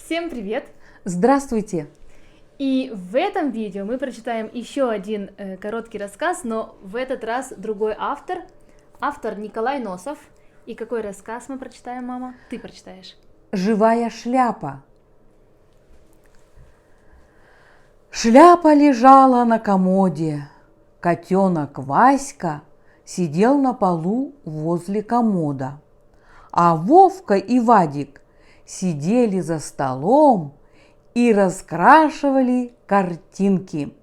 Всем привет! Здравствуйте! И в этом видео мы прочитаем еще один короткий рассказ, но в этот раз другой автор. Автор Николай Носов. И какой рассказ мы прочитаем, мама? Ты прочитаешь. Живая шляпа. Шляпа лежала на комоде. Котенок Васька сидел на полу возле комода. А Вовка и Вадик сидели за столом и раскрашивали картинки.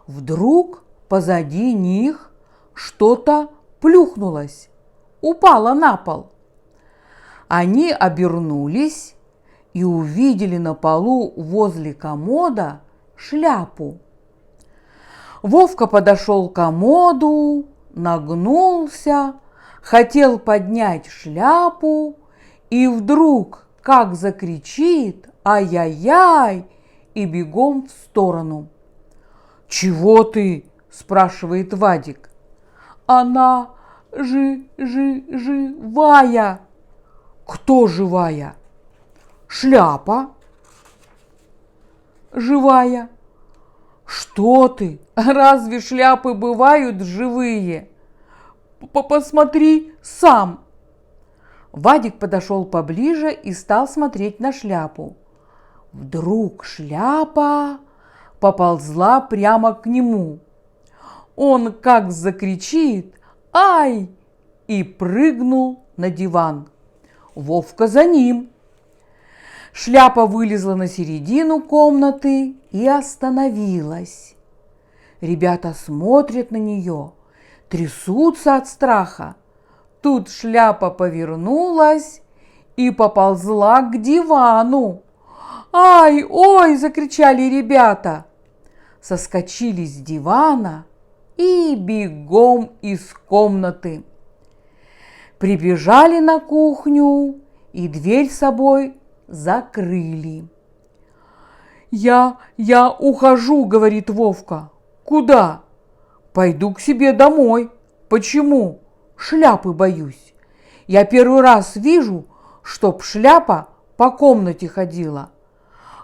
Вдруг позади них что-то плюхнулось, упало на пол. Они обернулись и увидели на полу возле комода шляпу. Вовка подошел к комоду, нагнулся, хотел поднять шляпу и вдруг как закричит «Ай-яй-яй!» и бегом в сторону. «Чего ты?» – спрашивает Вадик. «Она живая». «Кто живая?» «Шляпа». «Живая». «Что ты? Разве шляпы бывают живые? Посмотри сам». Вадик подошел поближе и стал смотреть на шляпу. Вдруг шляпа поползла прямо к нему. Он как закричит «Ай!» и прыгнул на диван. Вовка за ним. Шляпа вылезла на середину комнаты и остановилась. Ребята смотрят на нее, трясутся от страха. Тут шляпа повернулась и поползла к дивану. «Ай, ой!» – закричали ребята. Соскочили с дивана и бегом из комнаты. Прибежали на кухню и дверь собой закрыли. Я ухожу», – говорит Вовка. «Куда?» «Пойду к себе домой». «Почему?» «Шляпы боюсь. Я первый раз вижу, чтоб шляпа по комнате ходила.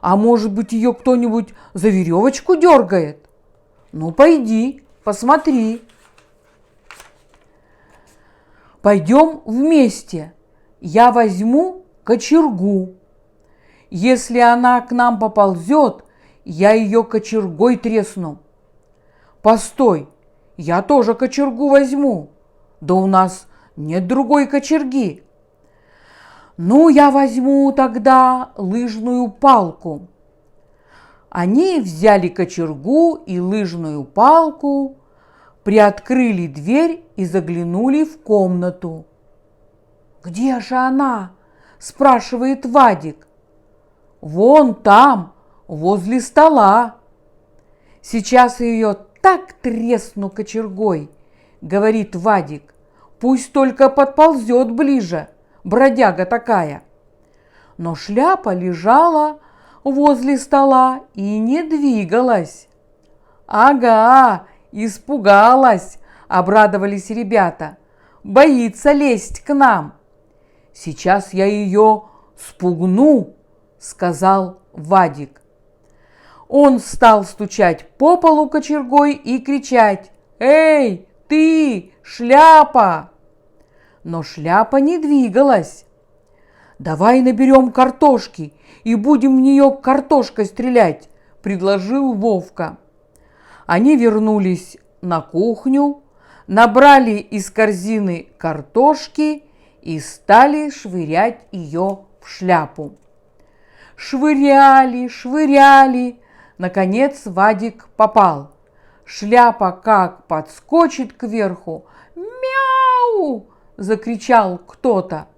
А может быть, ее кто-нибудь за веревочку дергает? Ну, пойди, посмотри». «Пойдем вместе. Я возьму кочергу. Если она к нам поползет, я ее кочергой тресну». «Постой, я тоже кочергу возьму. Да у нас нет другой кочерги». «Ну, я возьму тогда лыжную палку». Они взяли кочергу и лыжную палку, приоткрыли дверь и заглянули в комнату. «Где же она?» – спрашивает Вадик. «Вон там, возле стола. Сейчас ее так тресну кочергой», – говорит Вадик. «Пусть только подползет ближе, бродяга такая». Но шляпа лежала возле стола и не двигалась. «Ага, испугалась», – обрадовались ребята. «Боится лезть к нам». «Сейчас я ее спугну», – сказал Вадик. Он стал стучать по полу кочергой и кричать: «Эй, ты, шляпа!» Но шляпа не двигалась. «Давай наберем картошки и будем в нее картошкой стрелять», – предложил Вовка. Они вернулись на кухню, набрали из корзины картошки и стали швырять ее в шляпу. Швыряли, швыряли. Наконец Вадик попал. Шляпа как подскочит кверху. «Мяу!» – закричал кто-то.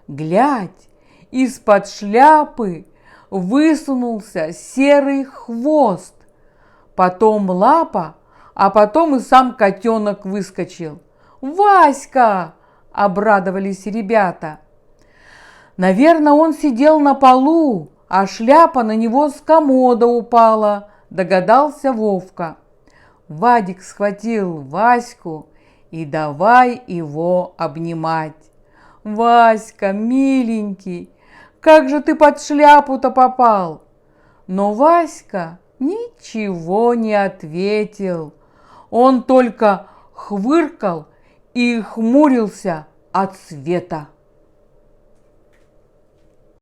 Глядь, из-под шляпы высунулся серый хвост. Потом лапа, а потом и сам котенок выскочил. «Васька!» – обрадовались ребята. «Наверное, он сидел на полу, а шляпа на него с комода упала», – догадался Вовка. Вадик схватил Ваську и давай его обнимать. «Васька, миленький, как же ты под шляпу-то попал?» Но Васька ничего не ответил. Он только хвыркал и хмурился от света.